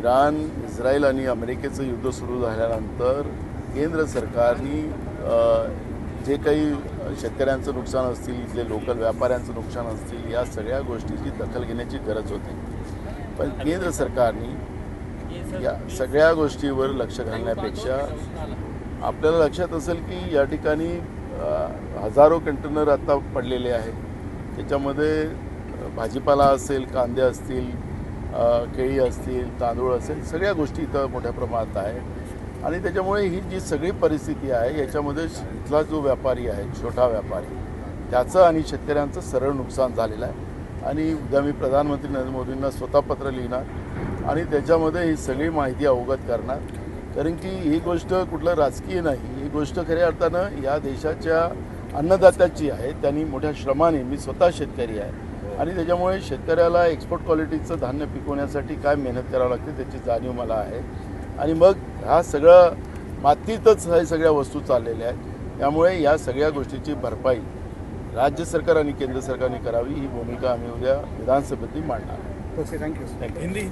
Iran, Israel आणि अमेरिकेचं युद्ध सुरू झाल्यानंतर केंद्र सरकारने जे काही शेतकऱ्यांचं नुकसान असतील, इथले लोकल व्यापाऱ्यांचं नुकसान असतील, या सगळ्या गोष्टीची दखल घेण्याची गरज होती. पण केंद्र सरकारने या सगळ्या गोष्टीवर लक्ष घालण्यापेक्षा आपल्याला लक्षात असेल की या ठिकाणी हजारो कंटेनर आता पडलेले आहेत. त्याच्यामध्ये भाजीपाला असेल, कांदे असतील, केळी असतील, तांदूळ असेल, सगळ्या गोष्टी इथं मोठ्या प्रमाणात आहे. आणि त्याच्यामुळे ही जी सगळी परिस्थिती आहे याच्यामध्ये इथला जो व्यापारी आहे, छोटा व्यापारी, त्याचं आणि शेतकऱ्यांचं सरळ नुकसान झालेलं आहे. आणि उद्या मी प्रधानमंत्री नरेंद्र मोदींना स्वतः पत्र लिहिणार आणि त्याच्यामध्ये ही सगळी माहिती अवगत करणार. कारण की ही गोष्ट कुठलं राजकीय नाही, ही गोष्ट खऱ्या अर्थानं या देशाच्या अन्नदात्याची आहे. त्यांनी मोठ्या श्रमाने, मी स्वतः शेतकरी आहे आणि त्याच्यामुळे शेतकऱ्याला एक्सपोर्ट क्वालिटीचं धान्य पिकवण्यासाठी काय मेहनत करावं लागते त्याची जाणीव मला आहे. आणि मग हा सगळं मातीतच हे सगळ्या वस्तू चाललेल्या आहेत. त्यामुळे या सगळ्या गोष्टीची भरपाई राज्य सरकार आणि केंद्र सरकारने करावी, ही भूमिका आम्ही उद्या विधानसभेत मांडणार. Okay, thank you.